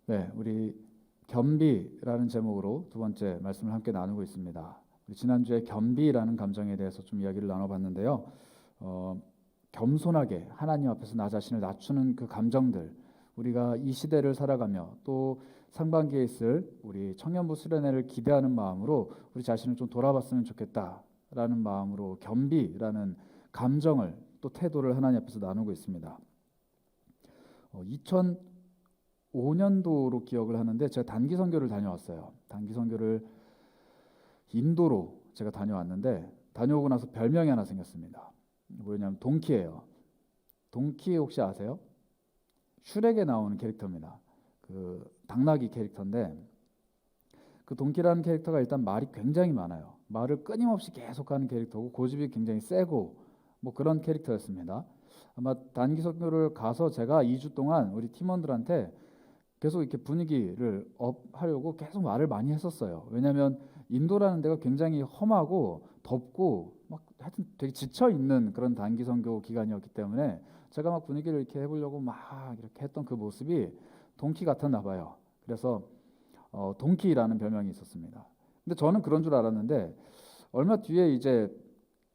네, 우리 겸비라는 제목으로 두 번째 말씀을 함께 나누고 있습니다. 우리 지난주에 겸비라는 감정에 대해서 좀 이야기를 나눠봤는데요. 겸손하게 하나님 앞에서 나 자신을 낮추는 그 감정들, 우리가 이 시대를 살아가며 또 상반기에 있을 우리 청년부 수련회를 기대하는 마음으로 우리 자신을 좀 돌아봤으면 좋겠다라는 마음으로 겸비라는 감정을 또 태도를 하나님 앞에서 나누고 있습니다. 2005년도로 기억을 하는데 제가 단기 선교를 다녀왔어요. 단기 선교를 인도로 제가 다녀왔는데 다녀오고 나서 별명이 하나 생겼습니다. 뭐냐면 동키예요. 동키 혹시 아세요? 슈렉에 나오는 캐릭터입니다. 그 당나귀 캐릭터인데 그 동키라는 캐릭터가 일단 말이 굉장히 많아요. 말을 끊임없이 계속하는 캐릭터고 고집이 굉장히 세고 뭐 그런 캐릭터였습니다. 아마 단기 선교를 가서 제가 2주 동안 우리 팀원들한테 계속 이렇게 분위기를 업하려고 계속 말을 많이 했었어요. 왜냐하면 인도라는 데가 굉장히 험하고 덥고 막 하여튼 되게 지쳐 있는 그런 단기 선교 기간이었기 때문에 제가 막 분위기를 이렇게 해보려고 막 이렇게 했던 그 모습이 동키 같았나 봐요. 그래서 동키라는 별명이 있었습니다. 근데 저는 그런 줄 알았는데 얼마 뒤에 이제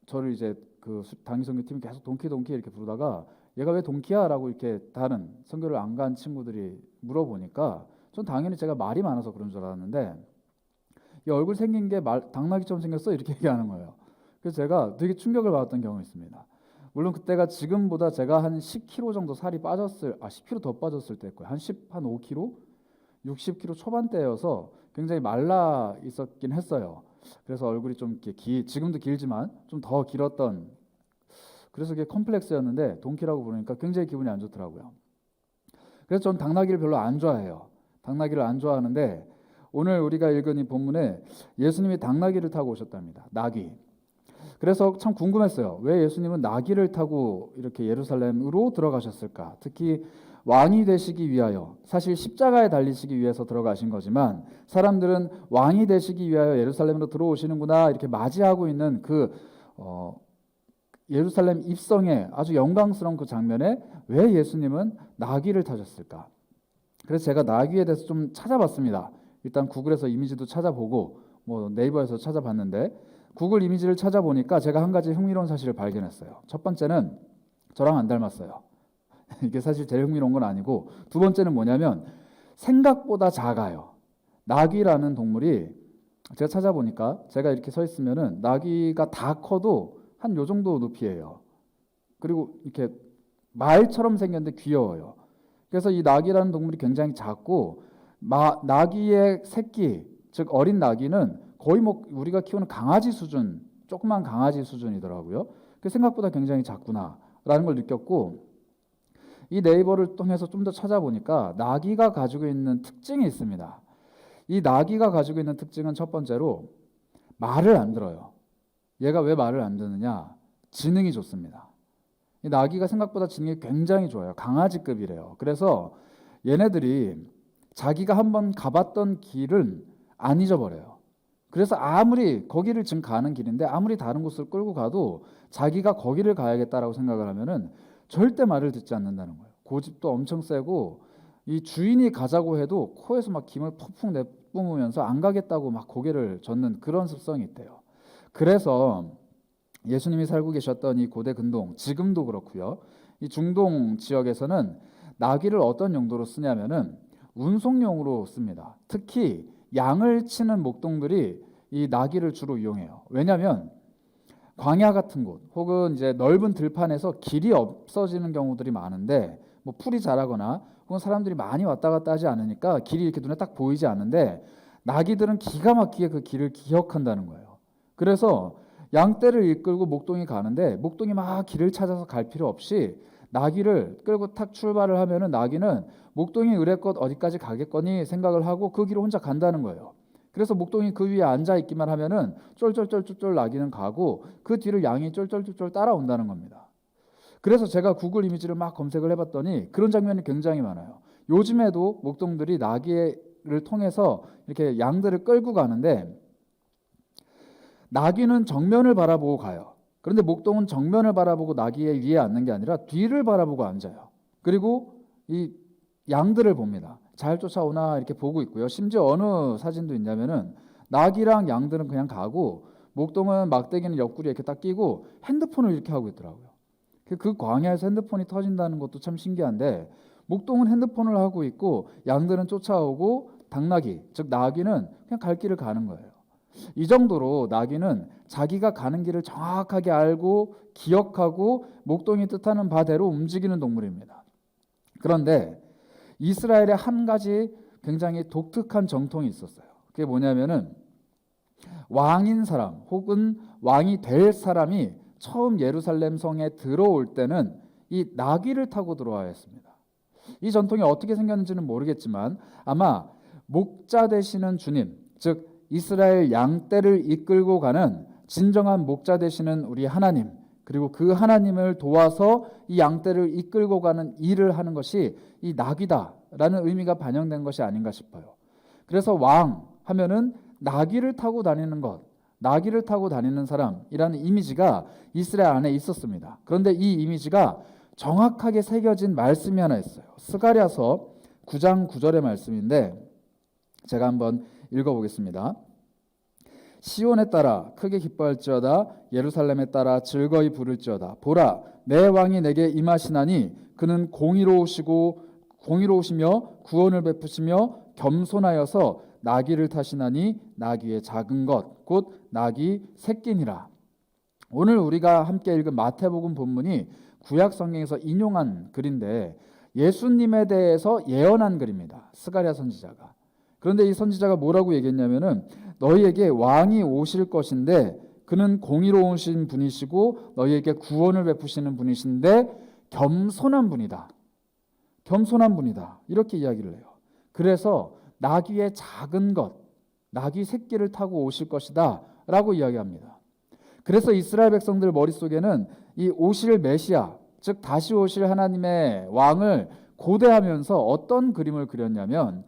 저를 이제 그 단기 선교 팀이 계속 동키 이렇게 부르다가 얘가 왜 동키야라고 이렇게 다른 선교를 안 간 친구들이 물어보니까 전 당연히 제가 말이 많아서 그런 줄 알았는데 이 얼굴 생긴 게 당나귀처럼 생겼어 이렇게 얘기하는 거예요. 그래서 제가 되게 충격을 받았던 경험이 있습니다. 물론 그때가 지금보다 제가 한 10kg 정도 살이 10kg 더 빠졌을 때일 거예요. 한 5kg, 60kg 초반대여서 굉장히 말라 있었긴 했어요. 그래서 얼굴이 좀 이렇게 지금도 길지만 좀 더 길었던, 그래서 그게 컴플렉스였는데 동키라고 부르니까 굉장히 기분이 안 좋더라고요. 그래서 전 당나귀를 별로 안 좋아해요. 당나귀를 안 좋아하는데 오늘 우리가 읽은 이 본문에 예수님이 당나귀를 타고 오셨답니다. 나귀. 그래서 참 궁금했어요. 왜 예수님은 나귀를 타고 이렇게 예루살렘으로 들어가셨을까? 특히 왕이 되시기 위하여, 사실 십자가에 달리시기 위해서 들어가신 거지만 사람들은 왕이 되시기 위하여 예루살렘으로 들어오시는구나 이렇게 맞이하고 있는 그 예루살렘 입성의 아주 영광스러운 그 장면에 왜 예수님은 나귀를 타셨을까? 그래서 제가 나귀에 대해서 좀 찾아봤습니다. 일단 구글에서 이미지도 찾아보고 뭐 네이버에서 찾아봤는데 구글 이미지를 찾아보니까 제가 한 가지 흥미로운 사실을 발견했어요. 첫 번째는 저랑 안 닮았어요. 이게 사실 제일 흥미로운 건 아니고, 두 번째는 뭐냐면 생각보다 작아요. 나귀라는 동물이 제가 찾아보니까 제가 이렇게 서 있으면은 나귀가 다 커도 한 요 정도 높이에요. 그리고 이렇게 말처럼 생겼는데 귀여워요. 그래서 이 나귀라는 동물이 굉장히 작고 나귀의 새끼, 즉 어린 나귀는 거의 뭐 우리가 키우는 강아지 수준, 조그만 강아지 수준이더라고요. 그 생각보다 굉장히 작구나라는 걸 느꼈고, 이 네이버를 통해서 좀 더 찾아보니까 나귀가 가지고 있는 특징이 있습니다. 이 나귀가 가지고 있는 특징은 첫 번째로 말을 안 들어요. 얘가 왜 말을 안 듣느냐? 지능이 좋습니다. 이 나귀가 생각보다 지능이 굉장히 좋아요. 강아지급이래요. 그래서 얘네들이 자기가 한번 가봤던 길은 안 잊어버려요. 그래서 아무리 거기를 지금 가는 길인데 아무리 다른 곳을 끌고 가도 자기가 거기를 가야겠다라고 생각을 하면은 절대 말을 듣지 않는다는 거예요. 고집도 엄청 세고 이 주인이 가자고 해도 코에서 막 김을 푹푹 내뿜으면서 안 가겠다고 막 고개를 젓는 그런 습성이 있대요. 그래서 예수님이 살고 계셨던 이 고대 근동, 지금도 그렇고요. 이 중동 지역에서는 나귀를 어떤 용도로 쓰냐면은 운송용으로 씁니다. 특히 양을 치는 목동들이 이 나귀를 주로 이용해요. 왜냐하면 광야 같은 곳 혹은 이제 넓은 들판에서 길이 없어지는 경우들이 많은데 뭐 풀이 자라거나 혹은 사람들이 많이 왔다 갔다 하지 않으니까 길이 이렇게 눈에 딱 보이지 않는데 나귀들은 기가 막히게 그 길을 기억한다는 거예요. 그래서 양떼를 이끌고 목동이 가는데 목동이 막 길을 찾아서 갈 필요 없이 나귀를 끌고 탁 출발을 하면은 나귀는 목동이 의뢰껏 어디까지 가겠거니 생각을 하고 그 길을 혼자 간다는 거예요. 그래서 목동이 그 위에 앉아 있기만 하면은 쫄쫄쫄쫄 나귀는 가고 그 뒤를 양이 쫄쫄쫄쫄 따라온다는 겁니다. 그래서 제가 구글 이미지를 막 검색을 해봤더니 그런 장면이 굉장히 많아요. 요즘에도 목동들이 나귀를 통해서 이렇게 양들을 끌고 가는데 나귀는 정면을 바라보고 가요. 그런데 목동은 정면을 바라보고 나귀의 위에 앉는 게 아니라 뒤를 바라보고 앉아요. 그리고 이 양들을 봅니다. 잘 쫓아오나 이렇게 보고 있고요. 심지어 어느 사진도 있냐면은 낙이랑 양들은 그냥 가고 목동은 막대기는 옆구리에 이렇게 딱 끼고 핸드폰을 이렇게 하고 있더라고요. 그 광야에서 핸드폰이 터진다는 것도 참 신기한데 목동은 핸드폰을 하고 있고 양들은 쫓아오고 당나귀, 즉 나귀는 그냥 갈 길을 가는 거예요. 이 정도로 나귀는 자기가 가는 길을 정확하게 알고 기억하고 목동이 뜻하는 바대로 움직이는 동물입니다. 그런데 이스라엘에 한 가지 굉장히 독특한 정통이 있었어요. 그게 뭐냐면은 왕인 사람 혹은 왕이 될 사람이 처음 예루살렘 성에 들어올 때는 이 나귀를 타고 들어와야 했습니다. 이 전통이 어떻게 생겼는지는 모르겠지만 아마 목자 되시는 주님, 즉 이스라엘 양떼를 이끌고 가는 진정한 목자 되시는 우리 하나님, 그리고 그 하나님을 도와서 이 양떼를 이끌고 가는 일을 하는 것이 이 나귀다라는 의미가 반영된 것이 아닌가 싶어요. 그래서 왕 하면은 나귀를 타고 다니는 것, 나귀를 타고 다니는 사람이라는 이미지가 이스라엘 안에 있었습니다. 그런데 이 이미지가 정확하게 새겨진 말씀이 하나 있어요. 스가랴서 9장 9절의 말씀인데 제가 한번 읽어보겠습니다. 시온에 따라 크게 기뻐할지어다 예루살렘에 따라 즐거이 부를지어다 보라 내 왕이 내게 임하시나니 그는 공의로우시며 구원을 베푸시며 겸손하여서 나귀를 타시나니 나귀의 작은 것 곧 나귀 새끼니라. 오늘 우리가 함께 읽은 마태복음 본문이 구약 성경에서 인용한 글인데 예수님에 대해서 예언한 글입니다. 스가랴 선지자가. 그런데 이 선지자가 뭐라고 얘기했냐면은 너희에게 왕이 오실 것인데 그는 공의로우신 분이시고 너희에게 구원을 베푸시는 분이신데 겸손한 분이다. 겸손한 분이다. 이렇게 이야기를 해요. 그래서 나귀의 작은 것, 나귀 새끼를 타고 오실 것이다 라고 이야기합니다. 그래서 이스라엘 백성들 머릿속에는 이 오실 메시아, 즉 다시 오실 하나님의 왕을 고대하면서 어떤 그림을 그렸냐면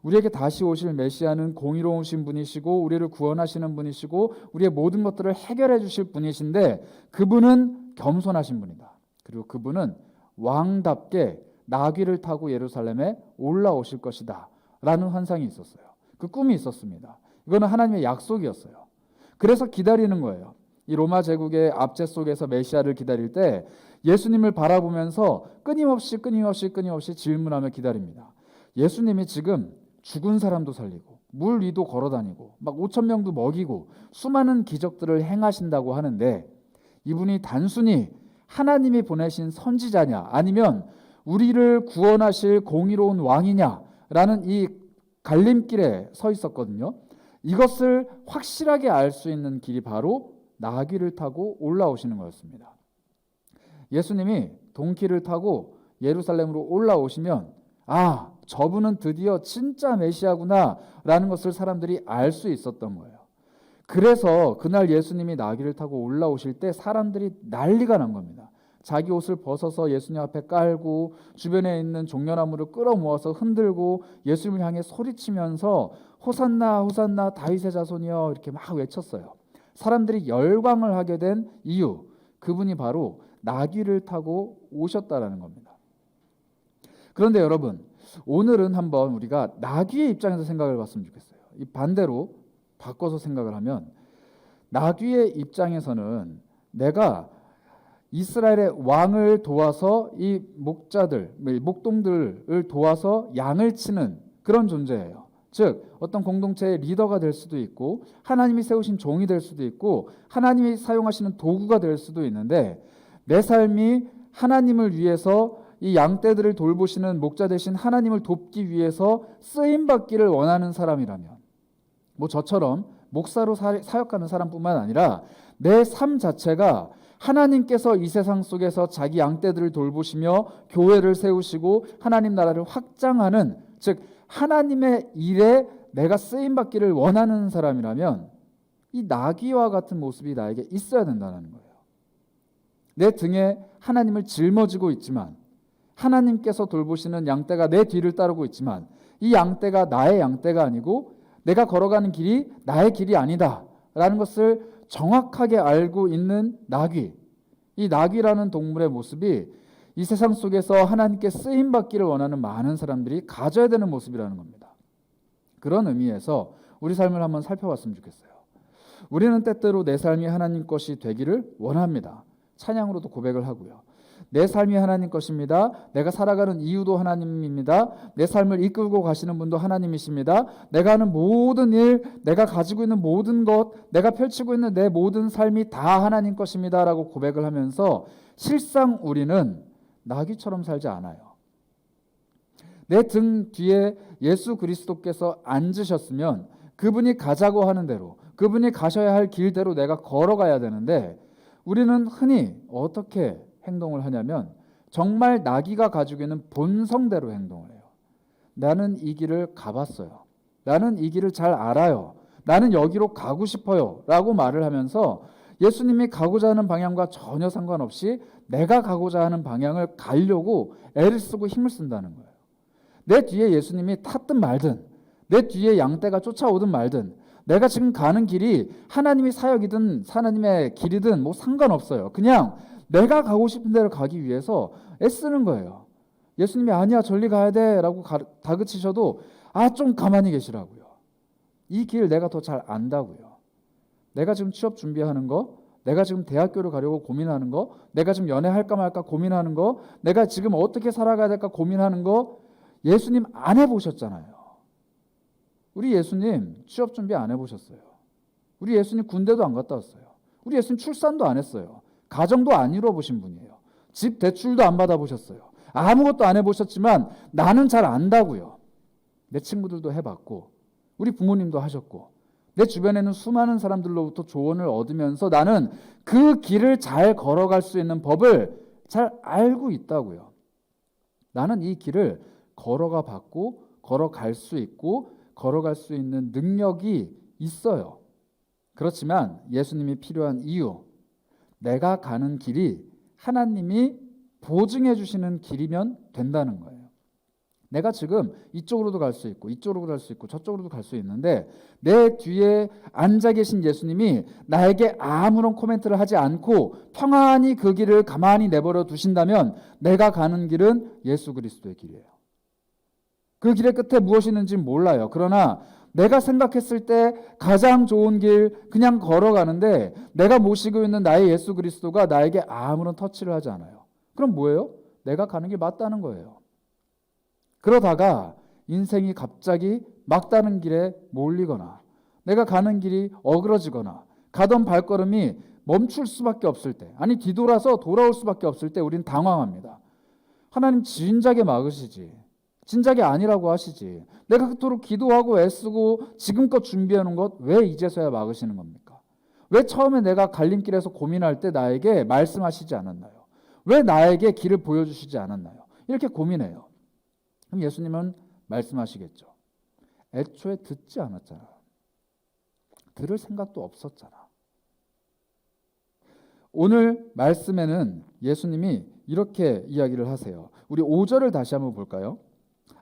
우리에게 다시 오실 메시아는 공의로우신 분이시고 우리를 구원하시는 분이시고 우리의 모든 것들을 해결해 주실 분이신데 그분은 겸손하신 분이다. 그리고 그분은 왕답게 나귀를 타고 예루살렘에 올라오실 것이다 라는 환상이 있었어요. 그 꿈이 있었습니다. 이거는 하나님의 약속이었어요. 그래서 기다리는 거예요. 이 로마 제국의 압제 속에서 메시아를 기다릴 때 예수님을 바라보면서 끊임없이 질문하며 기다립니다. 예수님이 지금 죽은 사람도 살리고 물 위도 걸어다니고 막 5천 명도 먹이고 수많은 기적들을 행하신다고 하는데 이분이 단순히 하나님이 보내신 선지자냐 아니면 우리를 구원하실 공의로운 왕이냐라는 이 갈림길에 서 있었거든요. 이것을 확실하게 알 수 있는 길이 바로 나귀를 타고 올라오시는 거였습니다. 예수님이 동키를 타고 예루살렘으로 올라오시면 아, 저분은 드디어 진짜 메시아구나 라는 것을 사람들이 알 수 있었던 거예요. 그래서 그날 예수님이 나귀를 타고 올라오실 때 사람들이 난리가 난 겁니다. 자기 옷을 벗어서 예수님 앞에 깔고 주변에 있는 종려나무를 끌어모아서 흔들고 예수님을 향해 소리치면서 호산나 호산나 다윗의 자손이여 이렇게 막 외쳤어요. 사람들이 열광을 하게 된 이유, 그분이 바로 나귀를 타고 오셨다라는 겁니다. 그런데 여러분, 오늘은 한번 우리가 나귀의 입장에서 생각을 봤으면 좋겠어요. 이 반대로 바꿔서 생각을 하면 나귀의 입장에서는 내가 이스라엘의 왕을 도와서 이 목자들, 목동들을 도와서 양을 치는 그런 존재예요. 즉 어떤 공동체의 리더가 될 수도 있고 하나님이 세우신 종이 될 수도 있고 하나님이 사용하시는 도구가 될 수도 있는데 내 삶이 하나님을 위해서 이 양떼들을 돌보시는 목자 되신 하나님을 돕기 위해서 쓰임받기를 원하는 사람이라면 뭐 저처럼 목사로 사역하는 사람뿐만 아니라 내 삶 자체가 하나님께서 이 세상 속에서 자기 양떼들을 돌보시며 교회를 세우시고 하나님 나라를 확장하는 즉 하나님의 일에 내가 쓰임받기를 원하는 사람이라면 이 나귀와 같은 모습이 나에게 있어야 된다는 거예요. 내 등에 하나님을 짊어지고 있지만 하나님께서 돌보시는 양떼가 내 뒤를 따르고 있지만 이 양떼가 나의 양떼가 아니고 내가 걸어가는 길이 나의 길이 아니다 라는 것을 정확하게 알고 있는 나귀, 이 나귀라는 동물의 모습이 이 세상 속에서 하나님께 쓰임 받기를 원하는 많은 사람들이 가져야 되는 모습이라는 겁니다. 그런 의미에서 우리 삶을 한번 살펴봤으면 좋겠어요. 우리는 때때로 내 삶이 하나님 것이 되기를 원합니다. 찬양으로도 고백을 하고요. 내 삶이 하나님 것입니다. 내가 살아가는 이유도 하나님입니다. 내 삶을 이끌고 가시는 분도 하나님이십니다. 내가 하는 모든 일, 내가 가지고 있는 모든 것, 내가 펼치고 있는 내 모든 삶이 다 하나님 것입니다 라고 고백을 하면서 실상 우리는 나귀처럼 살지 않아요. 내 등 뒤에 예수 그리스도께서 앉으셨으면 그분이 가자고 하는 대로, 그분이 가셔야 할 길대로 내가 걸어가야 되는데, 우리는 흔히 어떻게 행동을 하냐면 정말 나귀가 가지고 있는 본성대로 행동을 해요. 나는 이 길을 가봤어요. 나는 이 길을 잘 알아요. 나는 여기로 가고 싶어요 라고 말을 하면서 예수님이 가고자 하는 방향과 전혀 상관없이 내가 가고자 하는 방향을 가려고 애를 쓰고 힘을 쓴다는 거예요. 내 뒤에 예수님이 탔든 말든, 내 뒤에 양떼가 쫓아오든 말든, 내가 지금 가는 길이 하나님의 사역이든 하나님의 길이든 뭐 상관없어요. 그냥 내가 가고 싶은 데로 가기 위해서 애쓰는 거예요. 예수님이 아니야 저리 가야 돼 라고 다그치셔도 좀 가만히 계시라고요. 이 길 내가 더 잘 안다고요. 내가 지금 취업 준비하는 거, 내가 지금 대학교를 가려고 고민하는 거, 내가 지금 연애할까 말까 고민하는 거, 내가 지금 어떻게 살아가야 될까 고민하는 거, 예수님 안 해보셨잖아요. 우리 예수님 취업 준비 안 해보셨어요. 우리 예수님 군대도 안 갔다 왔어요. 우리 예수님 출산도 안 했어요. 가정도 안 이루어보신 분이에요. 집 대출도 안 받아보셨어요. 아무것도 안 해보셨지만 나는 잘 안다고요. 내 친구들도 해봤고 우리 부모님도 하셨고 내 주변에는 수많은 사람들로부터 조언을 얻으면서 나는 그 길을 잘 걸어갈 수 있는 법을 잘 알고 있다고요. 나는 이 길을 걸어가 봤고 걸어갈 수 있고 걸어갈 수 있는 능력이 있어요. 그렇지만 예수님이 필요한 이유, 내가 가는 길이 하나님이 보증해 주시는 길이면 된다는 거예요. 내가 지금 이쪽으로도 갈 수 있고 이쪽으로도 갈 수 있고 저쪽으로도 갈 수 있는데 내 뒤에 앉아 계신 예수님이 나에게 아무런 코멘트를 하지 않고 평안히 그 길을 가만히 내버려 두신다면 내가 가는 길은 예수 그리스도의 길이에요. 그 길의 끝에 무엇이 있는지 몰라요. 그러나 내가 생각했을 때 가장 좋은 길 그냥 걸어가는데 내가 모시고 있는 나의 예수 그리스도가 나에게 아무런 터치를 하지 않아요. 그럼 뭐예요? 내가 가는 게 맞다는 거예요. 그러다가 인생이 갑자기 막다른 길에 몰리거나 내가 가는 길이 어그러지거나 가던 발걸음이 멈출 수밖에 없을 때, 아니 뒤돌아서 돌아올 수밖에 없을 때 우린 당황합니다. 하나님 진작에 막으시지, 진작에 아니라고 하시지, 내가 그토록 기도하고 애쓰고 지금껏 준비해놓은 것 왜 이제서야 막으시는 겁니까? 왜 처음에 내가 갈림길에서 고민할 때 나에게 말씀하시지 않았나요? 왜 나에게 길을 보여주시지 않았나요? 이렇게 고민해요. 그럼 예수님은 말씀하시겠죠. 애초에 듣지 않았잖아. 들을 생각도 없었잖아. 오늘 말씀에는 예수님이 이렇게 이야기를 하세요. 우리 5절을 다시 한번 볼까요?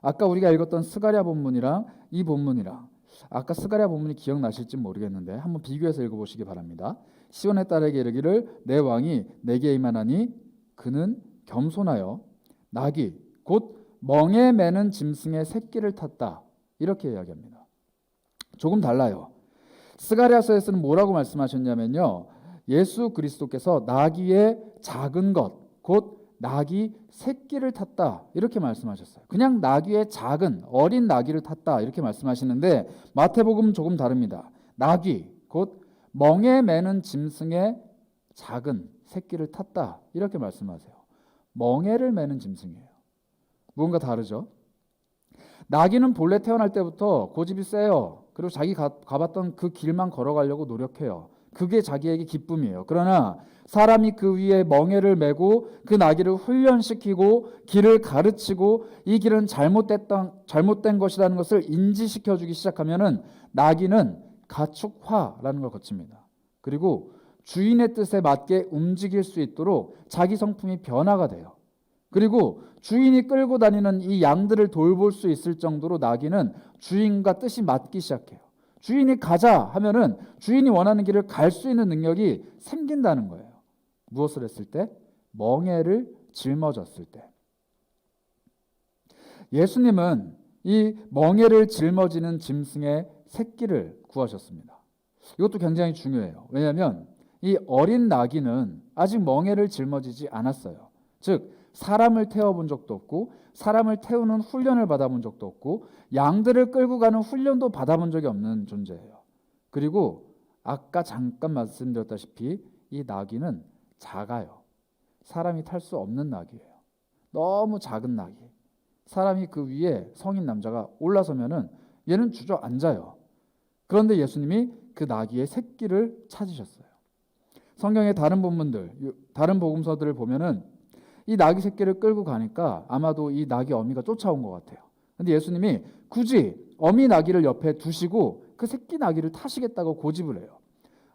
아까 우리가 읽었던 스가랴 본문이랑 이 본문이랑, 아까 스가랴 본문이 기억나실지 모르겠는데 한번 비교해서 읽어보시기 바랍니다. 시온의 딸에게 이르기를 내 왕이 내게 임하나니 그는 겸손하여 나귀 곧 멍에 매는 짐승의 새끼를 탔다, 이렇게 이야기합니다. 조금 달라요. 스가랴서에서는 뭐라고 말씀하셨냐면요, 예수 그리스도께서 나귀의 작은 것 곧 나귀 새끼를 탔다, 이렇게 말씀하셨어요. 그냥 나귀의 작은 어린 나귀를 탔다, 이렇게 말씀하시는데 마태복음은 조금 다릅니다. 나귀 곧 멍에 매는 짐승의 작은 새끼를 탔다, 이렇게 말씀하세요. 멍에를 매는 짐승이에요. 뭔가 다르죠? 나귀는 본래 태어날 때부터 고집이 세요. 그리고 자기 가봤던 그 길만 걸어가려고 노력해요. 그게 자기에게 기쁨이에요. 그러나 사람이 그 위에 멍에를 메고 그 나귀를 훈련시키고 길을 가르치고 이 길은 잘못된 것이라는 것을 인지시켜주기 시작하면은 나귀는 가축화라는 걸 거칩니다. 그리고 주인의 뜻에 맞게 움직일 수 있도록 자기 성품이 변화가 돼요. 그리고 주인이 끌고 다니는 이 양들을 돌볼 수 있을 정도로 나귀는 주인과 뜻이 맞기 시작해요. 주인이 가자 하면은 주인이 원하는 길을 갈 수 있는 능력이 생긴다는 거예요. 무엇을 했을 때? 멍에를 짊어졌을 때. 예수님은 이 멍에를 짊어지는 짐승의 새끼를 구하셨습니다. 이것도 굉장히 중요해요. 왜냐하면 이 어린 나귀는 아직 멍에를 짊어지지 않았어요. 즉 사람을 태워본 적도 없고 사람을 태우는 훈련을 받아본 적도 없고 양들을 끌고 가는 훈련도 받아본 적이 없는 존재예요. 그리고 아까 잠깐 말씀드렸다시피 이 나귀는 작아요. 사람이 탈 수 없는 나귀예요. 너무 작은 나귀. 사람이 그 위에 성인 남자가 올라서면은 얘는 주저앉아요. 그런데 예수님이 그 나귀의 새끼를 찾으셨어요. 성경의 다른 본문들, 다른 복음서들을 보면은 이 나귀 새끼를 끌고 가니까 아마도 이 나귀 어미가 쫓아온 것 같아요. 근데 예수님이 굳이 어미 나귀를 옆에 두시고 그 새끼 나귀를 타시겠다고 고집을 해요.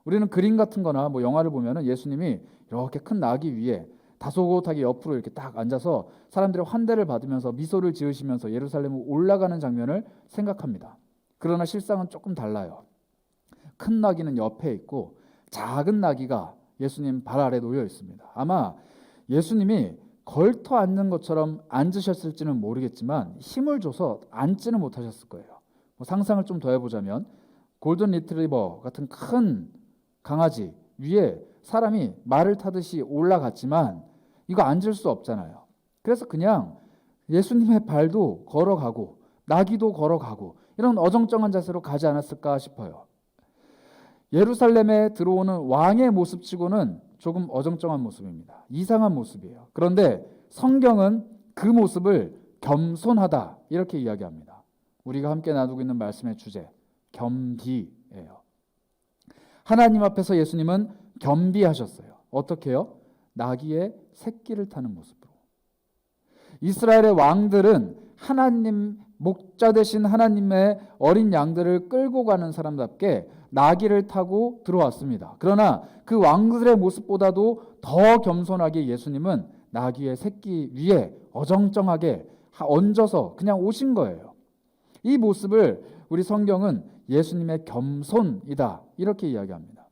우리는 그림 같은 거나 뭐 영화를 보면은 예수님이 이렇게 큰 나귀 위에 다소곳하게 옆으로 이렇게 딱 앉아서 사람들의 환대를 받으면서 미소를 지으시면서 예루살렘으로 올라가는 장면을 생각합니다. 그러나 실상은 조금 달라요. 큰 나귀는 옆에 있고 작은 나귀가 예수님 발 아래 놓여 있습니다. 아마 예수님이 걸터 앉는 것처럼 앉으셨을지는 모르겠지만 힘을 줘서 앉지는 못하셨을 거예요. 상상을 좀 더 해보자면 골든 리트리버 같은 큰 강아지 위에 사람이 말을 타듯이 올라갔지만 이거 앉을 수 없잖아요. 그래서 그냥 예수님의 발도 걸어가고 나귀도 걸어가고 이런 어정쩡한 자세로 가지 않았을까 싶어요. 예루살렘에 들어오는 왕의 모습치고는 조금 어정쩡한 모습입니다. 이상한 모습이에요. 그런데 성경은 그 모습을 겸손하다 이렇게 이야기합니다. 우리가 함께 나누고 있는 말씀의 주제 겸비예요. 하나님 앞에서 예수님은 겸비하셨어요. 어떻게요? 나귀의 새끼를 타는 모습으로. 이스라엘의 왕들은 하나님 목자 되신 하나님의 어린 양들을 끌고 가는 사람답게 나귀를 타고 들어왔습니다. 그러나 그 왕들의 모습보다도 더 겸손하게 예수님은 나귀의 새끼 위에 어정쩡하게 얹어서 그냥 오신 거예요. 이 모습을 우리 성경은 예수님의 겸손이다 이렇게 이야기합니다.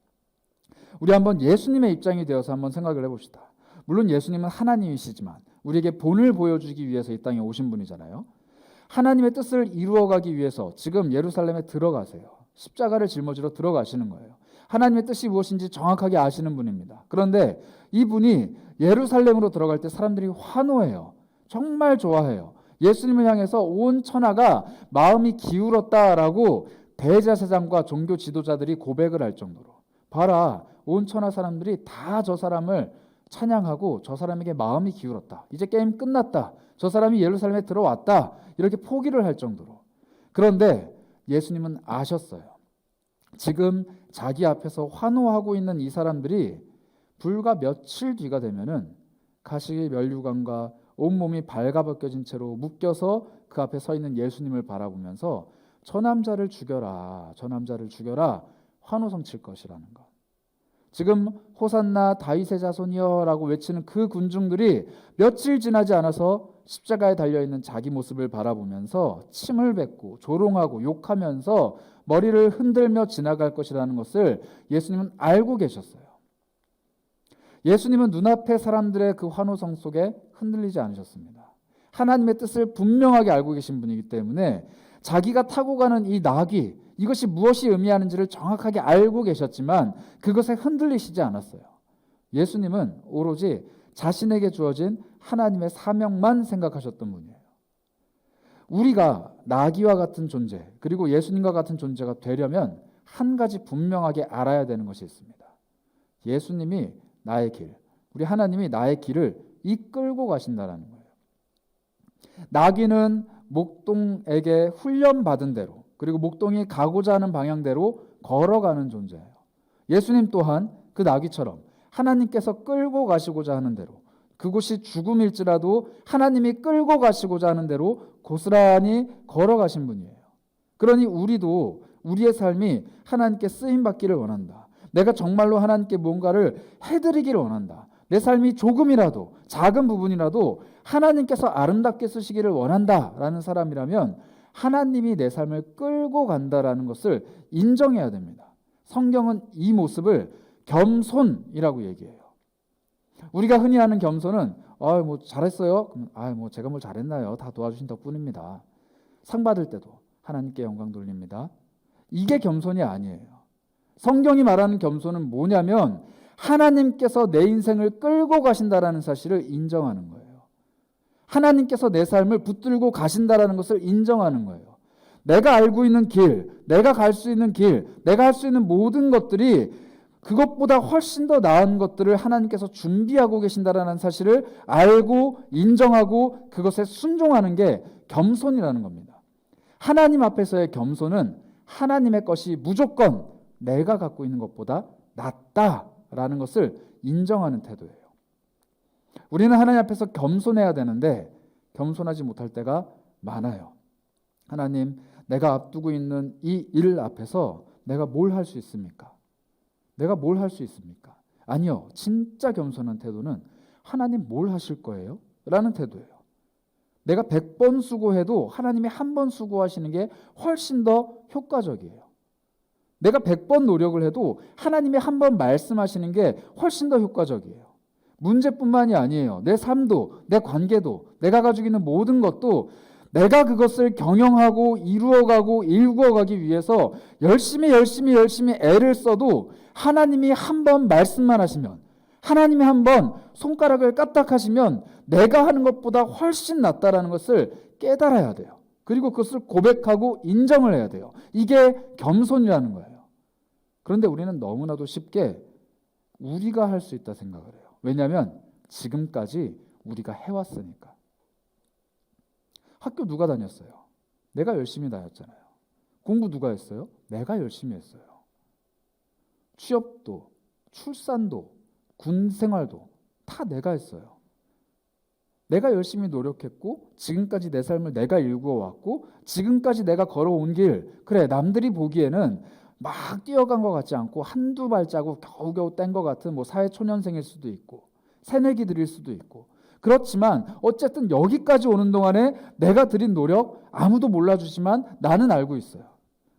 우리 한번 예수님의 입장이 되어서 한번 생각을 해봅시다. 물론 예수님은 하나님이시지만 우리에게 본을 보여주기 위해서 이 땅에 오신 분이잖아요. 하나님의 뜻을 이루어가기 위해서 지금 예루살렘에 들어가세요. 십자가를 짊어지러 들어가시는 거예요. 하나님의 뜻이 무엇인지 정확하게 아시는 분입니다. 그런데 이분이 예루살렘으로 들어갈 때 사람들이 환호해요. 정말 좋아해요. 예수님을 향해서 온 천하가 마음이 기울었다라고 대제사장과 종교 지도자들이 고백을 할 정도로 봐라, 온 천하 사람들이 다 저 사람을 찬양하고 저 사람에게 마음이 기울었다. 이제 게임 끝났다. 저 사람이 예루살렘에 들어왔다. 이렇게 포기를 할 정도로. 그런데 예수님은 아셨어요. 지금 자기 앞에서 환호하고 있는 이 사람들이 불과 며칠 뒤가 되면은 가시 면류관과 온몸이 발가벗겨진 채로 묶여서 그 앞에 서 있는 예수님을 바라보면서 저 남자를 죽여라, 저 남자를 죽여라 환호성 칠 것이라는 것. 지금 호산나 다윗의 자손이여라고 외치는 그 군중들이 며칠 지나지 않아서 십자가에 달려있는 자기 모습을 바라보면서 침을 뱉고 조롱하고 욕하면서 머리를 흔들며 지나갈 것이라는 것을 예수님은 알고 계셨어요. 예수님은 눈앞의 사람들의 그 환호성 속에 흔들리지 않으셨습니다. 하나님의 뜻을 분명하게 알고 계신 분이기 때문에 자기가 타고 가는 이 나귀, 이것이 무엇이 의미하는지를 정확하게 알고 계셨지만 그것에 흔들리시지 않았어요. 예수님은 오로지 자신에게 주어진 하나님의 사명만 생각하셨던 분이에요. 우리가 나귀와 같은 존재, 그리고 예수님과 같은 존재가 되려면 한 가지 분명하게 알아야 되는 것이 있습니다. 예수님이 나의 길, 우리 하나님이 나의 길을 이끌고 가신다는 거예요. 나귀는 목동에게 훈련받은 대로, 그리고 목동이 가고자 하는 방향대로 걸어가는 존재예요. 예수님 또한 그 나귀처럼 하나님께서 끌고 가시고자 하는 대로, 그곳이 죽음일지라도 하나님이 끌고 가시고자 하는 대로 고스란히 걸어가신 분이에요. 그러니 우리도 우리의 삶이 하나님께 쓰임받기를 원한다. 내가 정말로 하나님께 뭔가를 해드리기를 원한다. 내 삶이 조금이라도 작은 부분이라도 하나님께서 아름답게 쓰시기를 원한다라는 사람이라면 하나님이 내 삶을 끌고 간다라는 것을 인정해야 됩니다. 성경은 이 모습을 겸손이라고 얘기해요. 우리가 흔히 하는 겸손은 뭐 잘했어요. 뭐 제가 뭘 잘했나요? 다 도와주신 덕분입니다. 상 받을 때도 하나님께 영광 돌립니다. 이게 겸손이 아니에요. 성경이 말하는 겸손은 뭐냐면 하나님께서 내 인생을 끌고 가신다라는 사실을 인정하는 거예요. 하나님께서 내 삶을 붙들고 가신다라는 것을 인정하는 거예요. 내가 알고 있는 길, 내가 갈 수 있는 길, 내가 할 수 있는 모든 것들이 그것보다 훨씬 더 나은 것들을 하나님께서 준비하고 계신다라는 사실을 알고 인정하고 그것에 순종하는 게 겸손이라는 겁니다. 하나님 앞에서의 겸손은 하나님의 것이 무조건 내가 갖고 있는 것보다 낫다라는 것을 인정하는 태도예요. 우리는 하나님 앞에서 겸손해야 되는데 겸손하지 못할 때가 많아요. 하나님, 내가 앞두고 있는 이 일 앞에서 내가 뭘 할 수 있습니까? 내가 뭘 할 수 있습니까? 아니요. 진짜 겸손한 태도는 하나님 뭘 하실 거예요? 라는 태도예요. 내가 100번 수고해도 하나님이 한 번 수고하시는 게 훨씬 더 효과적이에요. 내가 100번 노력을 해도 하나님이 한 번 말씀하시는 게 훨씬 더 효과적이에요. 문제뿐만이 아니에요. 내 삶도, 내 관계도, 내가 가지고 있는 모든 것도 내가 그것을 경영하고 이루어가고 일구어가기 위해서 열심히 애를 써도 하나님이 한 번 말씀만 하시면, 하나님이 한 번 손가락을 까딱하시면 내가 하는 것보다 훨씬 낫다라는 것을 깨달아야 돼요. 그리고 그것을 고백하고 인정을 해야 돼요. 이게 겸손이라는 거예요. 그런데 우리는 너무나도 쉽게 우리가 할 수 있다 생각을 해요. 왜냐하면 지금까지 우리가 해왔으니까. 학교 누가 다녔어요? 내가 열심히 다녔잖아요. 공부 누가 했어요? 내가 열심히 했어요. 취업도, 출산도, 군 생활도 다 내가 했어요. 내가 열심히 노력했고 지금까지 내 삶을 내가 일구어 왔고 지금까지 내가 걸어온 길, 그래 남들이 보기에는 막 뛰어간 것 같지 않고 한두 발자국 겨우겨우 뗀 것 같은 사회초년생일 수도 있고 새내기들일 수도 있고, 그렇지만 어쨌든 여기까지 오는 동안에 내가 들인 노력 아무도 몰라주지만 나는 알고 있어요.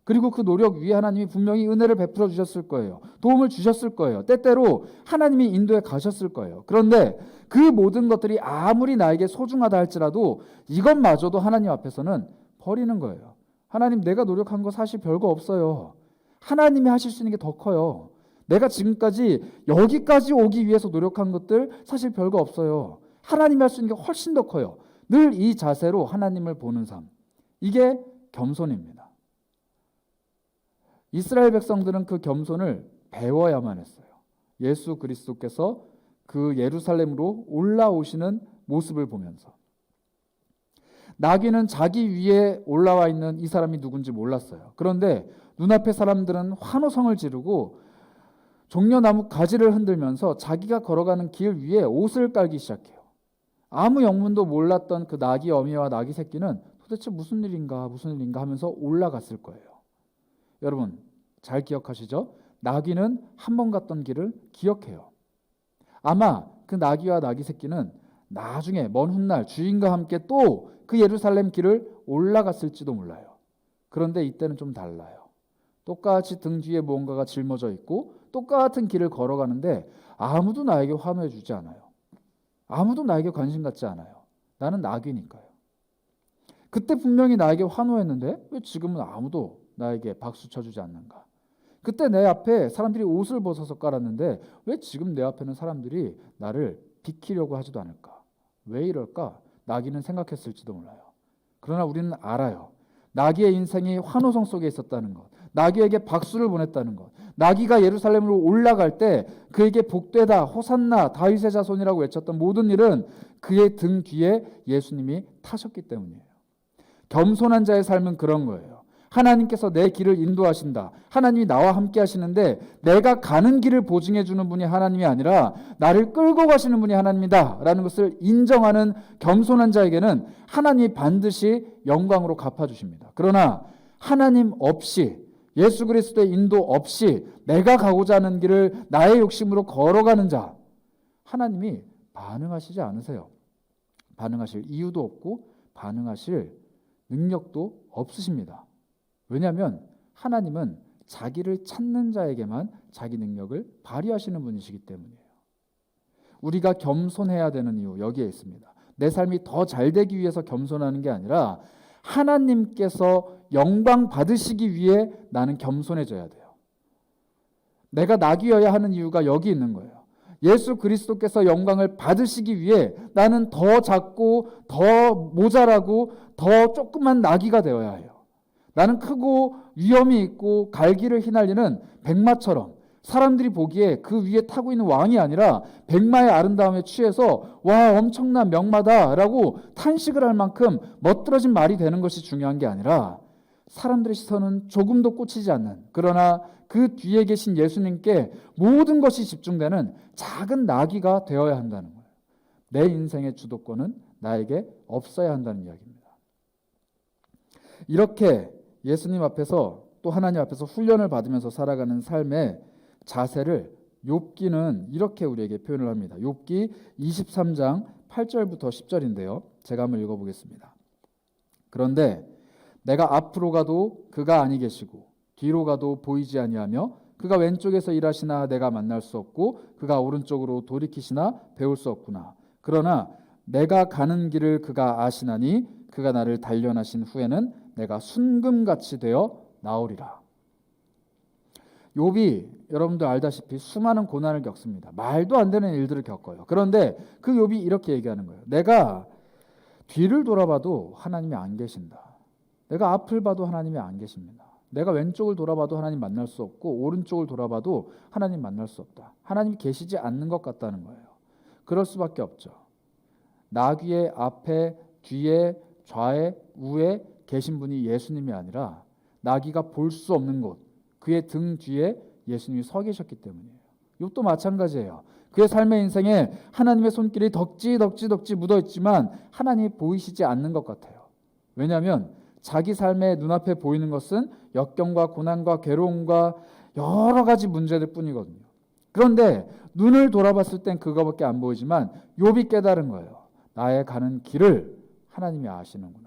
그리고 그 노력 위에 하나님이 분명히 은혜를 베풀어 주셨을 거예요. 도움을 주셨을 거예요. 때때로 하나님이 인도해 가셨을 거예요. 그런데 그 모든 것들이 아무리 나에게 소중하다 할지라도 이것마저도 하나님 앞에서는 버리는 거예요. 하나님, 내가 노력한 거 사실 별거 없어요. 하나님이 하실 수 있는 게 더 커요. 내가 지금까지 여기까지 오기 위해서 노력한 것들 사실 별거 없어요. 하나님이 할 수 있는 게 훨씬 더 커요. 늘 이 자세로 하나님을 보는 삶. 이게 겸손입니다. 이스라엘 백성들은 그 겸손을 배워야만 했어요. 예수 그리스도께서 그 예루살렘으로 올라오시는 모습을 보면서. 나귀는 자기 위에 올라와 있는 이 사람이 누군지 몰랐어요. 그런데 눈앞의 사람들은 환호성을 지르고 종려나무 가지를 흔들면서 자기가 걸어가는 길 위에 옷을 깔기 시작해요. 아무 영문도 몰랐던 그 나귀 어미와 나귀 새끼는 도대체 무슨 일인가 하면서 올라갔을 거예요. 여러분 잘 기억하시죠? 나귀는 한 번 갔던 길을 기억해요. 아마 그 나귀와 나귀 새끼는 나중에 먼 훗날 주인과 함께 또 그 예루살렘 길을 올라갔을지도 몰라요. 그런데 이때는 좀 달라요. 똑같이 등 뒤에 무언가가 짊어져 있고 똑같은 길을 걸어가는데 아무도 나에게 환호해 주지 않아요. 아무도 나에게 관심 갖지 않아요. 나는 나귀니까요. 그때 분명히 나에게 환호했는데 왜 지금은 아무도 나에게 박수 쳐주지 않는가? 그때 내 앞에 사람들이 옷을 벗어서 깔았는데 왜 지금 내 앞에는 사람들이 나를 비키려고 하지도 않을까? 왜 이럴까? 나귀는 생각했을지도 몰라요. 그러나 우리는 알아요. 나귀의 인생이 환호성 속에 있었다는 것, 나귀에게 박수를 보냈다는 것, 나귀가 예루살렘으로 올라갈 때 그에게 복되다, 호산나, 다윗의 자손이라고 외쳤던 모든 일은 그의 등 뒤에 예수님이 타셨기 때문이에요. 겸손한 자의 삶은 그런 거예요. 하나님께서 내 길을 인도하신다. 하나님이 나와 함께 하시는데 내가 가는 길을 보증해 주는 분이 하나님이 아니라 나를 끌고 가시는 분이 하나님이다 라는 것을 인정하는 겸손한 자에게는 하나님이 반드시 영광으로 갚아주십니다. 그러나 하나님 없이, 예수 그리스도의 인도 없이 내가 가고자 하는 길을 나의 욕심으로 걸어가는 자, 하나님이 반응하시지 않으세요. 반응하실 이유도 없고 반응하실 능력도 없으십니다. 왜냐하면 하나님은 자기를 찾는 자에게만 자기 능력을 발휘하시는 분이시기 때문이에요. 우리가 겸손해야 되는 이유 여기에 있습니다. 내 삶이 더 잘 되기 위해서 겸손하는 게 아니라 하나님께서 영광 받으시기 위해 나는 겸손해져야 돼요. 내가 나귀여야 하는 이유가 여기 있는 거예요. 예수 그리스도께서 영광을 받으시기 위해 나는 더 작고 더 모자라고 더 조그만 나귀가 되어야 해요. 나는 크고 위엄이 있고 갈기를 휘날리는 백마처럼 사람들이 보기에 그 위에 타고 있는 왕이 아니라 백마의 아름다움에 취해서 와 엄청난 명마다라고 탄식을 할 만큼 멋들어진 말이 되는 것이 중요한 게 아니라 사람들의 시선은 조금도 꽂히지 않는, 그러나 그 뒤에 계신 예수님께 모든 것이 집중되는 작은 나귀가 되어야 한다는 거예요. 내 인생의 주도권은 나에게 없어야 한다는 이야기입니다. 이렇게 예수님 앞에서 또 하나님 앞에서 훈련을 받으면서 살아가는 삶의 자세를 욥기는 이렇게 우리에게 표현을 합니다. 욥기 23장 8절부터 10절인데요. 제가 한번 읽어보겠습니다. 그런데 내가 앞으로 가도 그가 아니 계시고 뒤로 가도 보이지 아니하며 그가 왼쪽에서 일하시나 내가 만날 수 없고 그가 오른쪽으로 돌이키시나 배울 수 없구나. 그러나 내가 가는 길을 그가 아시나니 그가 나를 단련하신 후에는 내가 순금같이 되어 나오리라. 욥이 여러분들 알다시피 수많은 고난을 겪습니다. 말도 안 되는 일들을 겪어요. 그런데 그 욥이 이렇게 얘기하는 거예요. 내가 뒤를 돌아봐도 하나님이 안 계신다. 내가 앞을 봐도 하나님이 안 계십니다. 내가 왼쪽을 돌아봐도 하나님 만날 수 없고 오른쪽을 돌아봐도 하나님 만날 수 없다. 하나님이 계시지 않는 것 같다는 거예요. 그럴 수밖에 없죠. 나귀의 앞에, 뒤에, 좌에, 우에 계신 분이 예수님이 아니라 나귀가 볼 수 없는 곳, 그의 등 뒤에 예수님이 서 계셨기 때문이에요. 욥도 마찬가지예요. 그의 삶의 인생에 하나님의 손길이 덕지 묻어있지만 하나님이 보이시지 않는 것 같아요. 왜냐하면 자기 삶의 눈앞에 보이는 것은 역경과 고난과 괴로움과 여러 가지 문제들 뿐이거든요. 그런데 눈을 돌아봤을 땐 그거밖에 안 보이지만 욥이 깨달은 거예요. 나의 가는 길을 하나님이 아시는구나.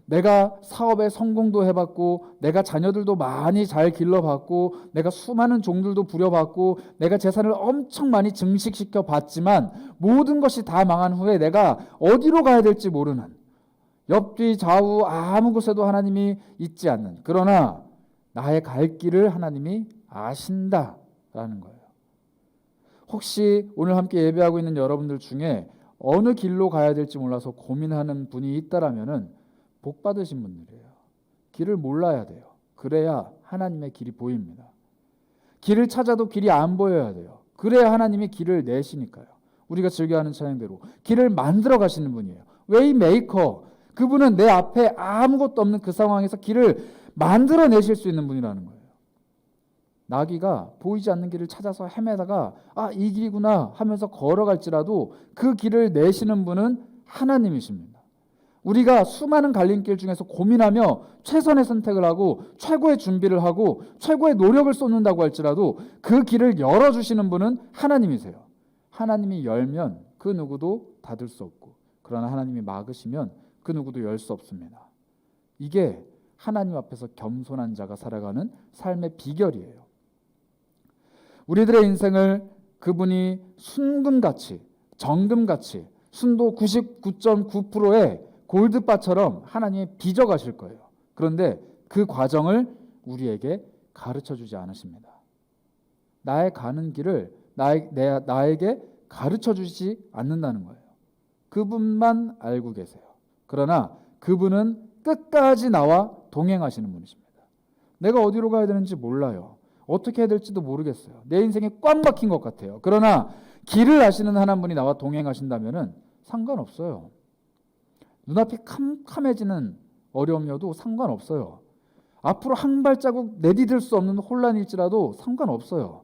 내가 사업에 성공도 해봤고 내가 자녀들도 많이 잘 길러봤고 내가 수많은 종들도 부려봤고 내가 재산을 엄청 많이 증식시켜 봤지만 모든 것이 다 망한 후에 내가 어디로 가야 될지 모르는, 옆뒤 좌우 아무 곳에도 하나님이 있지 않는, 그러나 나의 갈 길을 하나님이 아신다라는 거예요. 혹시 오늘 함께 예배하고 있는 여러분들 중에 어느 길로 가야 될지 몰라서 고민하는 분이 있다라면은 복 받으신 분들이에요. 길을 몰라야 돼요. 그래야 하나님의 길이 보입니다. 길을 찾아도 길이 안 보여야 돼요. 그래야 하나님이 길을 내시니까요. 우리가 즐겨하는 찬양대로 길을 만들어 가시는 분이에요. 웨이메이커, 그분은 내 앞에 아무것도 없는 그 상황에서 길을 만들어 내실 수 있는 분이라는 거예요. 나귀가 보이지 않는 길을 찾아서 헤매다가 이 길이구나 하면서 걸어갈지라도 그 길을 내시는 분은 하나님이십니다. 우리가 수많은 갈림길 중에서 고민하며 최선의 선택을 하고 최고의 준비를 하고 최고의 노력을 쏟는다고 할지라도 그 길을 열어주시는 분은 하나님이세요. 하나님이 열면 그 누구도 닫을 수 없고, 그러나 하나님이 막으시면 그 누구도 열 수 없습니다. 이게 하나님 앞에서 겸손한 자가 살아가는 삶의 비결이에요. 우리들의 인생을 그분이 순금같이, 정금같이, 순도 99.9%의 골드바처럼 하나님이 빚어가실 거예요. 그런데 그 과정을 우리에게 가르쳐주지 않으십니다. 나의 가는 길을 나에게 가르쳐주지 않는다는 거예요. 그분만 알고 계세요. 그러나 그분은 끝까지 나와 동행하시는 분이십니다. 내가 어디로 가야 되는지 몰라요. 어떻게 해야 될지도 모르겠어요. 내 인생에 꽉 막힌 것 같아요. 그러나 길을 아시는 하나님이 나와 동행하신다면 상관없어요. 눈앞이 캄캄해지는 어려움이어도 상관없어요. 앞으로 한 발자국 내디딜 수 없는 혼란일지라도 상관없어요.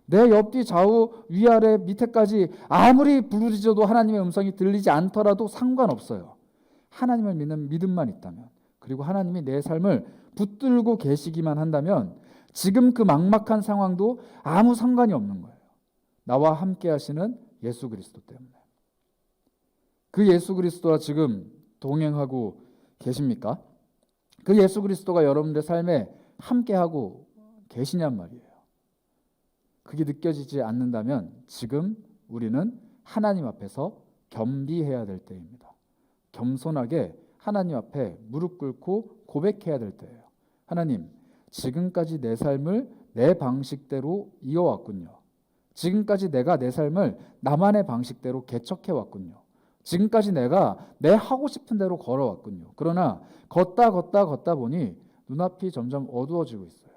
내 옆뒤 좌우 위아래 밑에까지 아무리 부르짖어도 하나님의 음성이 들리지 않더라도 상관없어요. 하나님을 믿는 믿음만 있다면, 그리고 하나님이 내 삶을 붙들고 계시기만 한다면 지금 그 막막한 상황도 아무 상관이 없는 거예요. 나와 함께 하시는 예수 그리스도 때문에. 그 예수 그리스도와 지금 동행하고 계십니까? 그 예수 그리스도가 여러분들의 삶에 함께하고 계시냔 말이에요. 그게 느껴지지 않는다면 지금 우리는 하나님 앞에서 겸비해야 될 때입니다. 겸손하게 하나님 앞에 무릎 꿇고 고백해야 될 때예요. 하나님, 지금까지 내 삶을 내 방식대로 이어왔군요. 지금까지 내가 내 삶을 나만의 방식대로 개척해왔군요. 지금까지 내가 내 하고 싶은 대로 걸어왔군요. 그러나 걷다 보니 눈앞이 점점 어두워지고 있어요.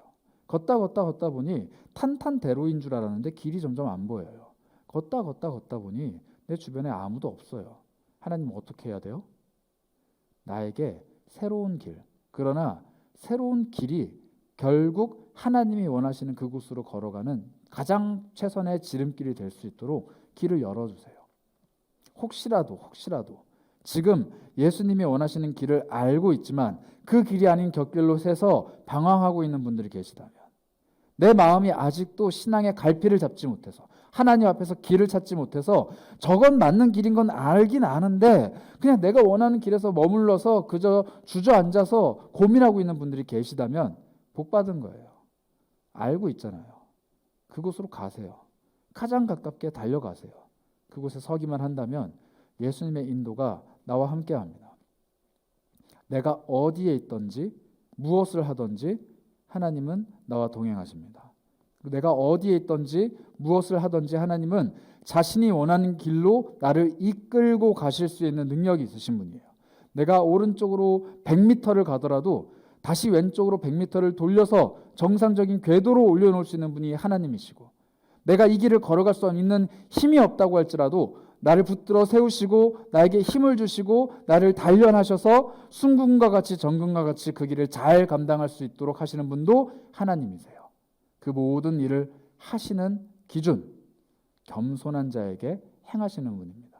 걷다 보니 탄탄대로인 줄 알았는데 길이 점점 안 보여요. 걷다 보니 내 주변에 아무도 없어요. 하나님, 어떻게 해야 돼요? 나에게 새로운 길, 그러나 새로운 길이 결국 하나님이 원하시는 그곳으로 걸어가는 가장 최선의 지름길이 될 수 있도록 길을 열어주세요. 혹시라도 지금 예수님이 원하시는 길을 알고 있지만 그 길이 아닌 곁길로 새서 방황하고 있는 분들이 계시다면, 내 마음이 아직도 신앙의 갈피를 잡지 못해서 하나님 앞에서 길을 찾지 못해서 저건 맞는 길인 건 알긴 아는데 그냥 내가 원하는 길에서 머물러서 그저 주저앉아서 고민하고 있는 분들이 계시다면 복 받은 거예요. 알고 있잖아요. 그곳으로 가세요. 가장 가깝게 달려가세요. 그곳에 서기만 한다면 예수님의 인도가 나와 함께 합니다. 내가 어디에 있든지 무엇을 하든지 하나님은 나와 동행하십니다. 내가 어디에 있든지 무엇을 하든지 하나님은 자신이 원하는 길로 나를 이끌고 가실 수 있는 능력이 있으신 분이에요. 내가 오른쪽으로 100m를 가더라도 다시 왼쪽으로 100m를 돌려서 정상적인 궤도로 올려놓을 수 있는 분이 하나님이시고, 내가 이 길을 걸어갈 수 있는 힘이 없다고 할지라도 나를 붙들어 세우시고 나에게 힘을 주시고 나를 단련하셔서 순금과 같이 정금과 같이 그 길을 잘 감당할 수 있도록 하시는 분도 하나님이세요. 그 모든 일을 하시는 기준, 겸손한 자에게 행하시는 분입니다.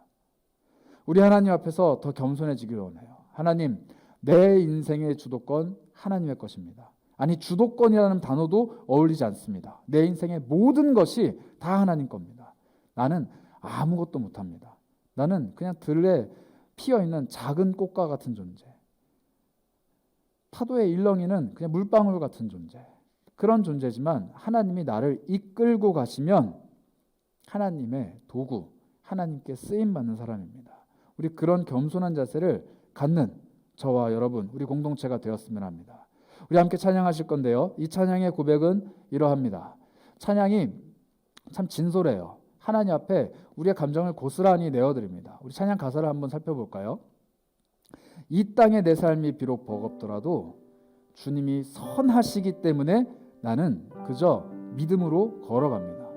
우리 하나님 앞에서 더 겸손해지기를 원해요. 하나님, 내 인생의 주도권 하나님의 것입니다. 아니, 주도권이라는 단어도 어울리지 않습니다. 내 인생의 모든 것이 다 하나님 겁니다. 나는 아무것도 못합니다. 나는 그냥 들에 피어있는 작은 꽃과 같은 존재, 파도에 일렁이는 그냥 물방울 같은 존재, 그런 존재지만 하나님이 나를 이끌고 가시면 하나님의 도구, 하나님께 쓰임받는 사람입니다. 우리 그런 겸손한 자세를 갖는 저와 여러분, 우리 공동체가 되었으면 합니다. 우리 함께 찬양하실 건데요, 이 찬양의 고백은 이러합니다. 찬양이 참 진솔해요. 하나님 앞에 우리의 감정을 고스란히 내어드립니다. 우리 찬양 가사를 한번 살펴볼까요? 이 땅의 내 삶이 비록 버겁더라도 주님이 선하시기 때문에 나는 그저 믿음으로 걸어갑니다.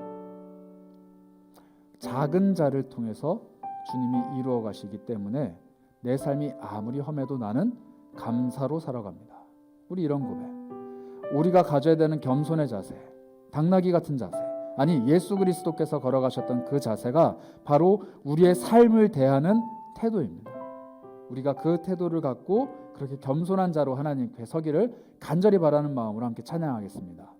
작은 자를 통해서 주님이 이루어 가시기 때문에 내 삶이 아무리 험해도 나는 감사로 살아갑니다. 우리 이런 고백, 우리가 가져야 되는 겸손의 자세, 당나귀 같은 자세, 아니 예수 그리스도께서 걸어가셨던 그 자세가 바로 우리의 삶을 대하는 태도입니다. 우리가 그 태도를 갖고 그렇게 겸손한 자로 하나님께 서기를 간절히 바라는 마음으로 함께 찬양하겠습니다.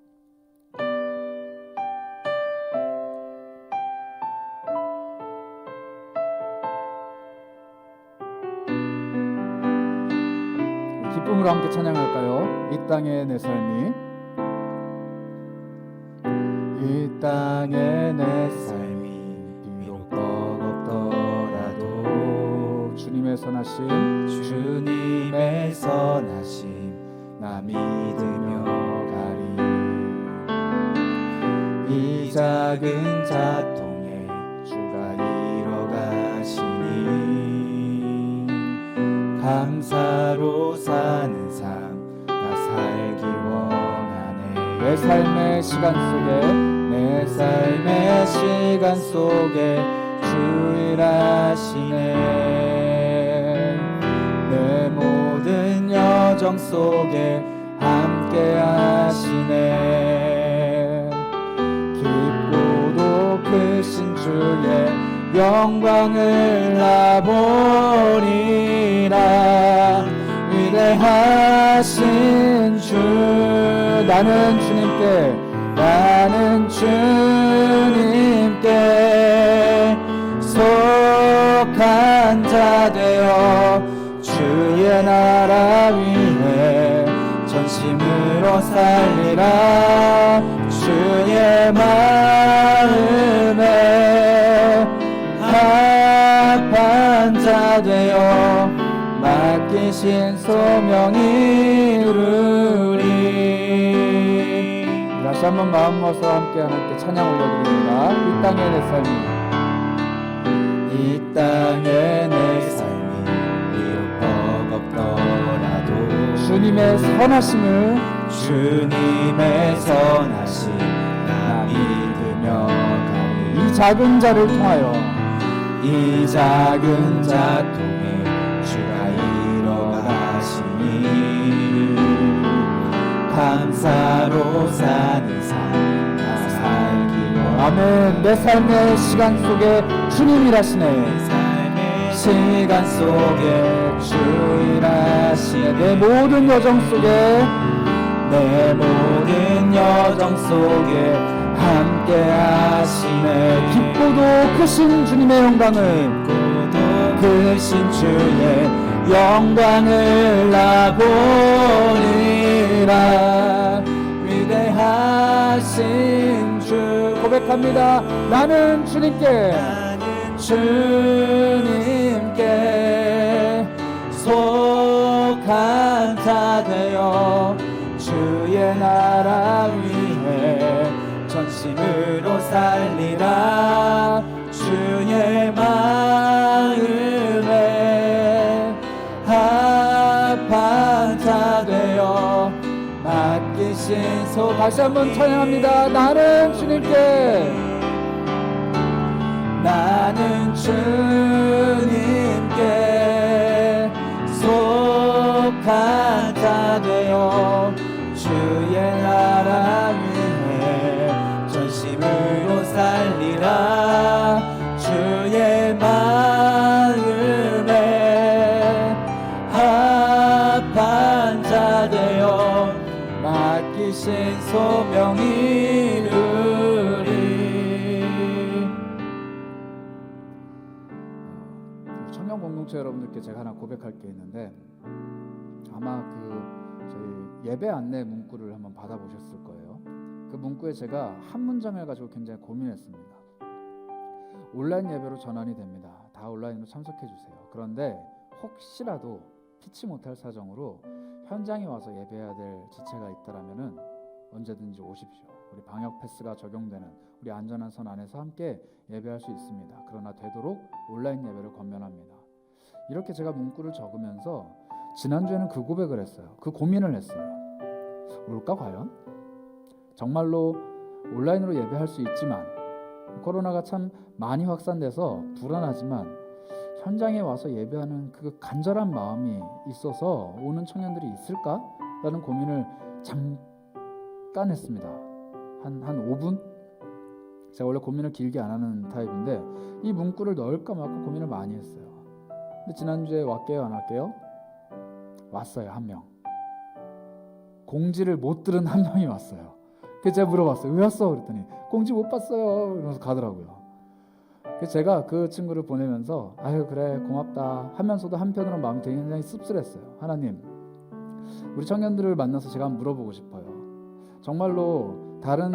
기쁨으로 함께 찬양할까요? 이 땅의 내 삶이, 이 땅의 내 삶이 비록 버겁더라도 주님의 선하심 나 믿으며 가리. 이 작은 자통에 주가 이뤄가시니 감사로 사는 삶 나 살기 원하네. 내 삶의 시간 속에 주 일하시네. 내 모든 여정 속에 함께 하시네. 깊고도 크신 주의 영광을 나 보리라. 위대하신 주, 나는 주님께 속한 자 되어 주의 나라 위해 전심으로 살리라. 주의 말 자 되어 맡기신 소명이 이루리. 다시 한번 마음 모아서 함께 하나님께 찬양 올려드립니다. 이 땅의 내 삶이, 이 땅의 내 삶이 비록 버겁더라도 주님의 선하심을, 주님의 선하심 나 믿으며 가리. 이 작은 자를 통하여, 이 작은 자 통해 주가 이뤄가시니 감사로 사는 삶 나 살기로. 아멘. 내 삶의 시간 속에 주님 일하시네. 시간 속에 주 일하시네. 내 모든 여정 속에, 내 모든 여정 속에 함께 하시네. 깊고도 크신 주님의 영광을, 깊고도 크신 주의 영광을 나 보리라. 위대하신 주 고백합니다. 나는 주님께, 주님께 속한 자 되어 주의 나라 위해 전심으로 살리라. 주의 마음에 합한 자 되어 맡기신 소. 다시 한번 찬양합니다. 나는 주님께, 나는 주님께 속한 자 되어 주의 나라 위해 전심으로 살리라. 주의 마음에 합한 자 되어 맡기신 소명이 이루리. 청년 공동체 여러분들께 제가 하나 고백할 게 있는데, 아마 저희 예배 안내 문구를 한번 받아보셨을 거예요. 그 문구에 제가 한 문장을 가지고 굉장히 고민했습니다. 온라인 예배로 전환이 됩니다. 다 온라인으로 참석해 주세요. 그런데 혹시라도 피치 못할 사정으로 현장에 와서 예배해야 될 지체가 있다라면은 언제든지 오십시오. 우리 방역 패스가 적용되는 우리 안전한 선 안에서 함께 예배할 수 있습니다. 그러나 되도록 온라인 예배를 권면합니다. 이렇게 제가 문구를 적으면서 지난주에는 그 고백을 했어요. 그 고민을 했어요. 올까 과연? 정말로 온라인으로 예배할 수 있지만 코로나가 참 많이 확산돼서 불안하지만 현장에 와서 예배하는 그 간절한 마음이 있어서 오는 청년들이 있을까라는 고민을 잠깐 했습니다. 한 5분? 제가 원래 고민을 길게 안 하는 타입인데 이 문구를 넣을까 말까 고민을 많이 했어요. 근데 지난주에 왔게요 안 왔게요? 왔어요. 한 명. 공지를 못 들은 한 명이 왔어요. 그래서 제가 물어봤어요. 왜 왔어? 그랬더니 공지 못 봤어요. 이러면서 가더라고요. 그래서 제가 그 친구를 보내면서 아유 그래 고맙다 하면서도 한편으로 마음이 굉장히 씁쓸했어요. 하나님, 우리 청년들을 만나서 제가 한번 물어보고 싶어요. 정말로 다른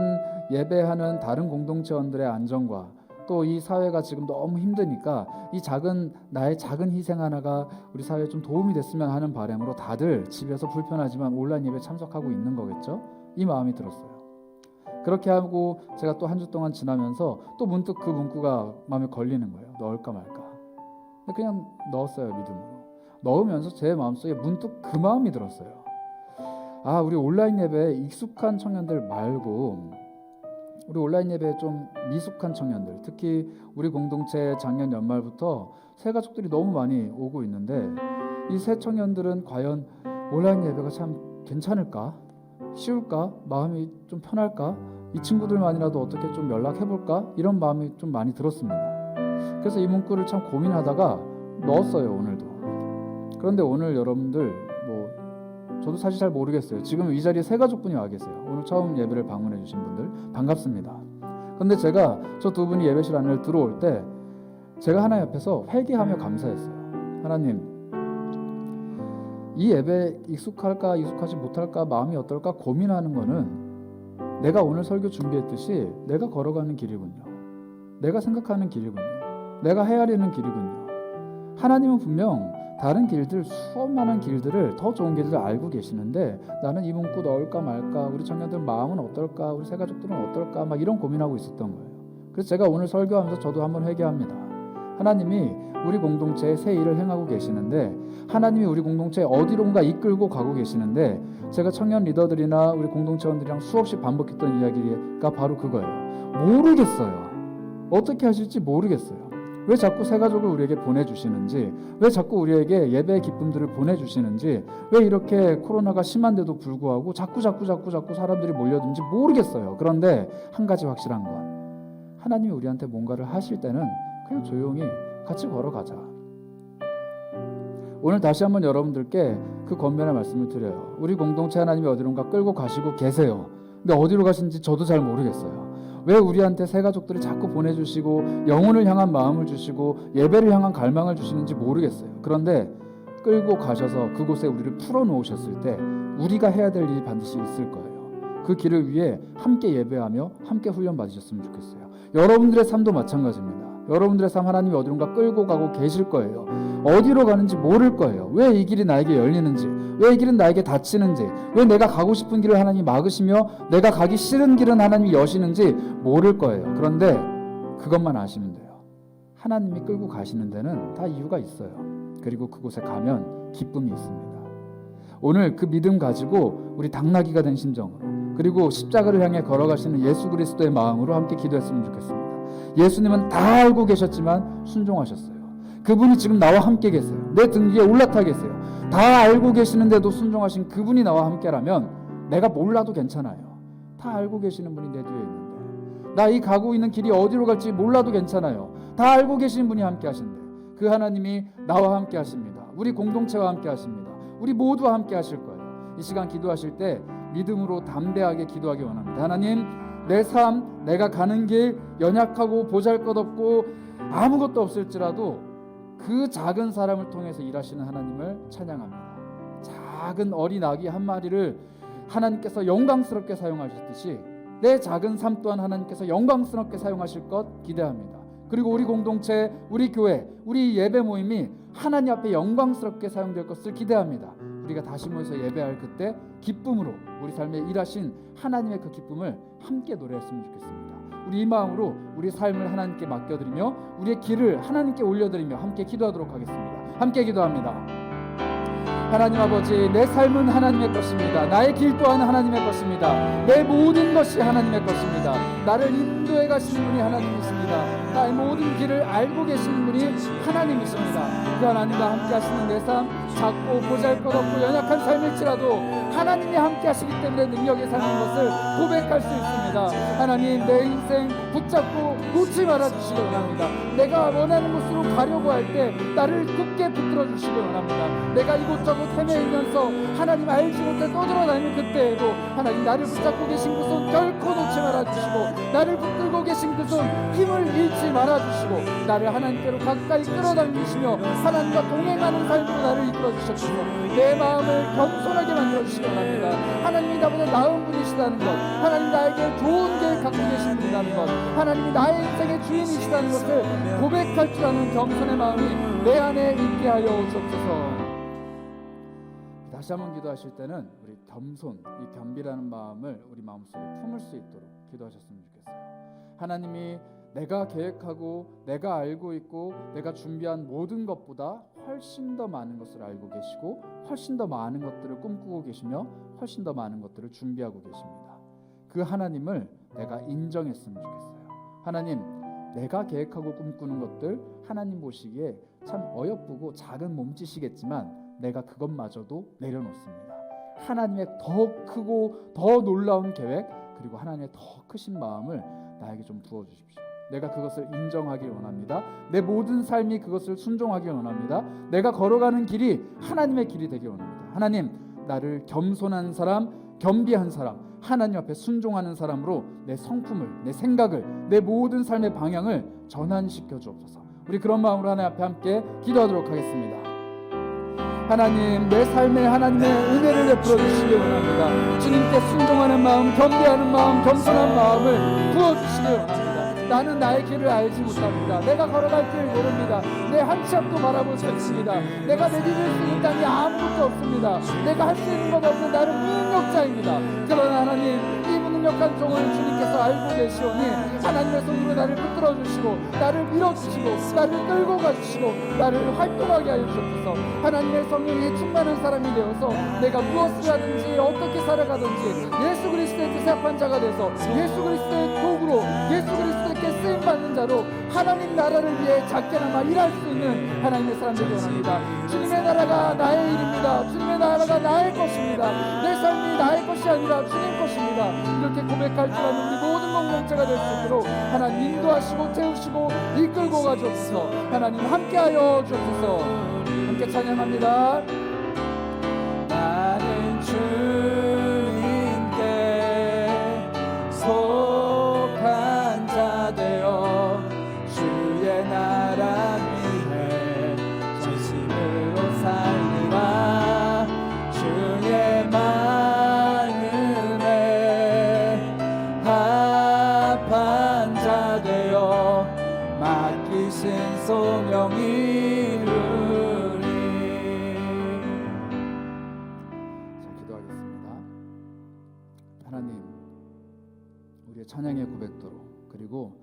예배하는 다른 공동체원들의 안전과 또 이 사회가 지금 너무 힘드니까 이 나의 작은 희생 하나가 우리 사회에 좀 도움이 됐으면 하는 바람으로 다들 집에서 불편하지만 온라인 예배 참석하고 있는 거겠죠? 이 마음이 들었어요. 그렇게 하고 제가 또 한 주 동안 지나면서 또 문득 그 문구가 마음에 걸리는 거예요. 넣을까 말까. 그냥 넣었어요. 믿음으로. 넣으면서 제 마음속에 문득 그 마음이 들었어요. 아, 우리 온라인 예배에 익숙한 청년들 말고 우리 온라인 예배에 좀 미숙한 청년들, 특히 우리 공동체 작년 연말부터 새 가족들이 너무 많이 오고 있는데 이 새 청년들은 과연 온라인 예배가 참 괜찮을까? 쉬울까? 마음이 좀 편할까? 이 친구들만이라도 어떻게 좀 연락해볼까? 이런 마음이 좀 많이 들었습니다. 그래서 이 문구를 참 고민하다가 넣었어요. 오늘도. 그런데 오늘 여러분들 저도 사실 잘 모르겠어요. 지금 이 자리에 새 가족분이 와 계세요. 오늘 처음 예배를 방문해 주신 분들 반갑습니다. 그런데 제가 저 두 분이 예배실 안을 들어올 때 제가 하나 옆에서 회개하며 감사했어요. 하나님, 이 예배 익숙할까 익숙하지 못할까 마음이 어떨까 고민하는 거는 내가 오늘 설교 준비했듯이 내가 걸어가는 길이군요. 내가 생각하는 길이군요. 내가 헤아리는 길이군요. 하나님은 분명 다른 길들, 수업 많은 길들을, 더 좋은 길들을 알고 계시는데 나는 이 문구 넣을까 말까, 우리 청년들 마음은 어떨까, 우리 새가족들은 어떨까, 막 이런 고민하고 있었던 거예요. 그래서 제가 오늘 설교하면서 저도 한번 회개합니다. 하나님이 우리 공동체에 새 일을 행하고 계시는데, 하나님이 우리 공동체에 어디론가 이끌고 가고 계시는데, 제가 청년 리더들이나 우리 공동체원들이랑 수없이 반복했던 이야기가 바로 그거예요. 모르겠어요. 어떻게 하실지 모르겠어요. 왜 자꾸 새가족을 우리에게 보내주시는지, 왜 자꾸 우리에게 예배의 기쁨들을 보내주시는지, 왜 이렇게 코로나가 심한데도 불구하고 자꾸 사람들이 몰려드는지 모르겠어요. 그런데 한 가지 확실한 건, 하나님이 우리한테 뭔가를 하실 때는 그냥 조용히 같이 걸어가자. 오늘 다시 한번 여러분들께 그 권면의 말씀을 드려요. 우리 공동체 하나님이 어디론가 끌고 가시고 계세요. 근데 어디로 가신지 저도 잘 모르겠어요. 왜 우리한테 새가족들을 자꾸 보내주시고 영혼을 향한 마음을 주시고 예배를 향한 갈망을 주시는지 모르겠어요. 그런데 끌고 가셔서 그곳에 우리를 풀어놓으셨을 때 우리가 해야 될 일이 반드시 있을 거예요. 그 길을 위해 함께 예배하며 함께 훈련 받으셨으면 좋겠어요. 여러분들의 삶도 마찬가지입니다. 여러분들의 삶 하나님이 어디론가 끌고 가고 계실 거예요. 어디로 가는지 모를 거예요. 왜 이 길이 나에게 열리는지, 왜 이 길은 나에게 닫히는지, 왜 내가 가고 싶은 길을 하나님이 막으시며 내가 가기 싫은 길은 하나님이 여시는지 모를 거예요. 그런데 그것만 아시면 돼요. 하나님이 끌고 가시는 데는 다 이유가 있어요. 그리고 그곳에 가면 기쁨이 있습니다. 오늘 그 믿음 가지고 우리 당나귀가 된 심정으로, 그리고 십자가를 향해 걸어가시는 예수 그리스도의 마음으로 함께 기도했으면 좋겠습니다. 예수님은 다 알고 계셨지만 순종하셨어요. 그분이 지금 나와 함께 계세요. 내 등 위에 올라타 계세요. 다 알고 계시는데도 순종하신 그분이 나와 함께라면 내가 몰라도 괜찮아요. 다 알고 계시는 분이 내 뒤에 있는데, 나 이 가고 있는 길이 어디로 갈지 몰라도 괜찮아요. 다 알고 계시는 분이 함께 하신대. 그 하나님이 나와 함께 하십니다. 우리 공동체와 함께 하십니다. 우리 모두와 함께 하실 거예요. 이 시간 기도하실 때 믿음으로 담대하게 기도하기 원합니다. 하나님, 내 삶, 내가 가는 길 연약하고 보잘것없고 아무것도 없을지라도 그 작은 사람을 통해서 일하시는 하나님을 찬양합니다. 작은 어린 아기 한 마리를 하나님께서 영광스럽게 사용하셨듯이 내 작은 삶 또한 하나님께서 영광스럽게 사용하실 것 기대합니다. 그리고 우리 공동체, 우리 교회, 우리 예배 모임이 하나님 앞에 영광스럽게 사용될 것을 기대합니다. 우리가 다시 모여서 예배할 그때 기쁨으로 우리 삶에 일하신 하나님의 그 기쁨을 함께 노래했으면 좋겠습니다. 우리 이 마음으로 우리 삶을 하나님께 맡겨드리며 우리의 길을 하나님께 올려드리며 함께 기도하도록 하겠습니다. 함께 기도합니다. 하나님 아버지, 내 삶은 하나님의 것입니다. 나의 길 또한 하나님의 것입니다. 내 모든 것이 하나님의 것입니다. 나를 인도해 가시는 분이 하나님이십니다. 나의 모든 길을 알고 계시는 분이 하나님이십니다. 그 하나님과 함께 하시는 내 삶, 작고 보잘것없고 연약한 삶일지라도 하나님이 함께 하시기 때문에 능력이 사는 것을 고백할 수 있습니다. 하나님, 내 인생 붙잡고 놓지 말아주시기 원합니다. 내가 원하는 곳으로 가려고 할 때 나를 굳게 붙들어 주시기 원합니다. 내가 이곳저곳 헤매이면서 하나님 알지 못해 떠돌아다니는 그때에도 하나님 나를 붙잡고 계신 그 손 결코 놓지 말아주시고, 나를 붙들고 계신 그 손 힘을 잃지 말아주시고, 나를 하나님께로 가까이 끌어당기시며 하나님과 동행하는 삶으로 나를 이끌어주셔서 내 마음을 겸손하게 만들어주시기 원합니다. 하나님이 나보다 나은 분이시다는 것, 하나님 나에게 좋은 계획 갖고 계신 분이라는 것, 하나님이 나의 인생의 주인이시다는 것을 고백할 줄 아는 겸손의 마음이 내 안에 있게 하여 주옵소서. 다시 한번 기도하실 때는 우리 겸손, 이 겸비라는 마음을 우리 마음속에 품을 수 있도록 기도하셨으면 좋겠어요. 하나님이 내가 계획하고 내가 알고 있고 내가 준비한 모든 것보다 훨씬 더 많은 것을 알고 계시고 훨씬 더 많은 것들을 꿈꾸고 계시며 훨씬 더 많은 것들을 준비하고 계십니다. 그 하나님을 내가 인정했으면 좋겠어요. 하나님, 내가 계획하고 꿈꾸는 것들 하나님 보시기에 참 어여쁘고 작은 몸짓이겠지만 내가 그것마저도 내려놓습니다. 하나님의 더 크고 더 놀라운 계획, 그리고 하나님의 더 크신 마음을 나에게 좀 부어주십시오. 내가 그것을 인정하길 원합니다. 내 모든 삶이 그것을 순종하길 원합니다. 내가 걸어가는 길이 하나님의 길이 되길 원합니다. 하나님, 나를 겸손한 사람, 겸비한 사람, 하나님 앞에 순종하는 사람으로 내 성품을, 내 생각을, 내 모든 삶의 방향을 전환시켜 주옵소서. 우리 그런 마음으로 하나님 앞에 함께 기도하도록 하겠습니다. 하나님, 내 삶에 하나님의 은혜를 베풀어 주시기 원합니다. 주님께 순종하는 마음, 겸비하는 마음, 겸손한 마음을 부어주시기 원합니다. 나는 나의 길을 알지 못합니다. 내가 걸어갈 길 모릅니다. 내 한 치 앞도 바라볼 수 없습니다. 내가 내디딜 수 있는 땅이 아무것도 없습니다. 내가 할 수 있는 것 없는 나는 무능력자입니다. 그러나 하나님, 이 무능력한 종을 주님께서 알고 계시오니 하나님의 손으로 나를 붙들어 주시고 나를 밀어주시고 나를 끌고 가주시고 나를 활동하게 하여 주옵소서. 하나님의 성령이 충만한 사람이 되어서 내가 무엇을 하든지 어떻게 살아가든지 예수 그리스도의 뜻에 합한 자가 돼서 예수 그리스도의 도구로 예수 그리스도께 쓰임받는 자로 하나님 나라를 위해 작게나마 일할 수 있는 하나님의 사람들이 원합니다. 주님의 나라가 나의 일입니다. 주님의 나라가 나의 것입니다. 내 삶이 나의 것이 아니라 주님 것입니다. 이렇게 고백할 줄 아는 우리 모든 공동체가 될 수 있도록 하나님 인도하시고 태우시고 이끌고 가주옵소서. 하나님 함께하여 주옵소서. 함께 찬양합니다. 나는 주님께 속한 자 되어 주의 나라 위해 전심으로 살리라. 주의 마음에 합한 자 되어 맡기신 소명 이루리. 자, 기도하겠습니다. 하나님, 우리의 찬양의 고백도로 그리고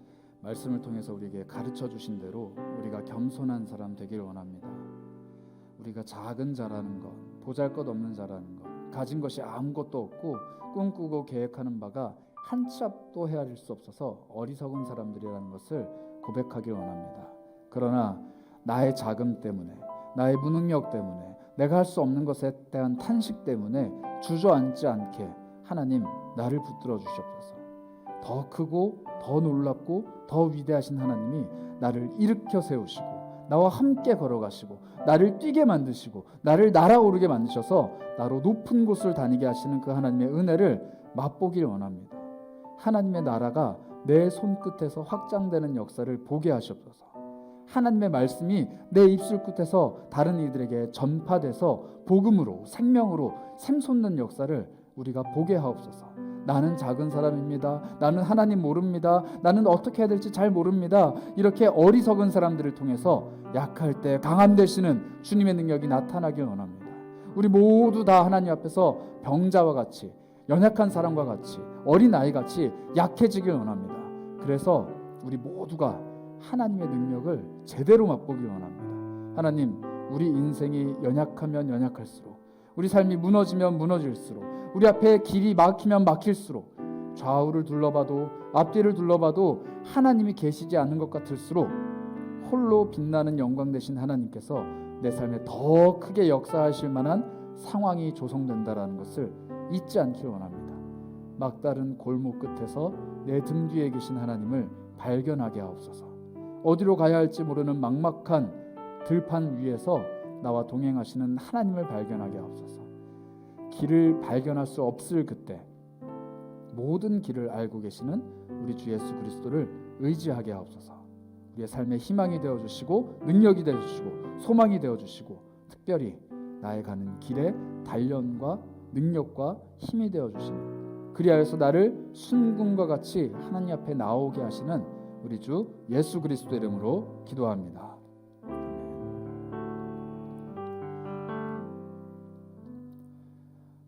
말씀을 통해서 우리에게 가르쳐 주신 대로 우리가 겸손한 사람 되길 원합니다. 우리가 작은 자라는 것, 보잘것없는 자라는 것, 가진 것이 아무것도 없고 꿈꾸고 계획하는 바가 한 치 앞도 헤아릴 수 없어서 어리석은 사람들이라는 것을 고백하길 원합니다. 그러나 나의 자금 때문에, 나의 무능력 때문에, 내가 할 수 없는 것에 대한 탄식 때문에 주저앉지 않게 하나님 나를 붙들어 주시옵소서. 더 크고 더 놀랍고 더 위대하신 하나님이 나를 일으켜 세우시고 나와 함께 걸어가시고 나를 뛰게 만드시고 나를 날아오르게 만드셔서 나로 높은 곳을 다니게 하시는 그 하나님의 은혜를 맛보길 원합니다. 하나님의 나라가 내 손끝에서 확장되는 역사를 보게 하시옵소서. 하나님의 말씀이 내 입술 끝에서 다른 이들에게 전파돼서 복음으로 생명으로 샘솟는 역사를 우리가 보게 하옵소서. 나는 작은 사람입니다. 나는 하나님 모릅니다. 나는 어떻게 해야 될지 잘 모릅니다. 이렇게 어리석은 사람들을 통해서 약할 때 강한 되시는 주님의 능력이 나타나길 원합니다. 우리 모두 다 하나님 앞에서 병자와 같이, 연약한 사람과 같이, 어린아이같이 약해지길 원합니다. 그래서 우리 모두가 하나님의 능력을 제대로 맛보길 원합니다. 하나님, 우리 인생이 연약하면 연약할수록, 우리 삶이 무너지면 무너질수록, 우리 앞에 길이 막히면 막힐수록, 좌우를 둘러봐도 앞뒤를 둘러봐도 하나님이 계시지 않는 것 같을수록 홀로 빛나는 영광 되신 하나님께서 내 삶에 더 크게 역사하실 만한 상황이 조성된다라는 것을 잊지 않길 원합니다. 막다른 골목 끝에서 내 등 뒤에 계신 하나님을 발견하게 하옵소서. 어디로 가야 할지 모르는 막막한 들판 위에서 나와 동행하시는 하나님을 발견하게 하옵소서. 길을 발견할 수 없을 그때 모든 길을 알고 계시는 우리 주 예수 그리스도를 의지하게 하옵소서. 우리의 삶의 희망이 되어주시고 능력이 되어주시고 소망이 되어주시고 특별히 나의 가는 길에 단련과 능력과 힘이 되어주시는, 그리하여서 나를 순금과 같이 하나님 앞에 나오게 하시는 우리 주 예수 그리스도의 이름으로 기도합니다.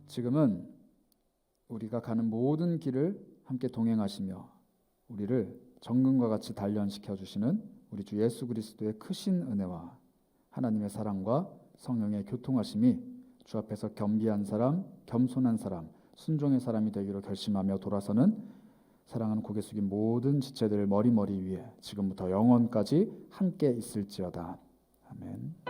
지금은 우리가 가는 모든 길을 함께 동행하시며 우리를 정금과 같이 단련시켜 주시는 우리 주 예수 그리스도의 크신 은혜와 하나님의 사랑과 성령의 교통하심이 주 앞에서 겸비한 사람, 겸손한 사람, 순종의 사람이 되기로 결심하며 돌아서는 사랑하는 고개 숙인 모든 지체들 머리 위에 지금부터 영원까지 함께 있을지어다. 아멘.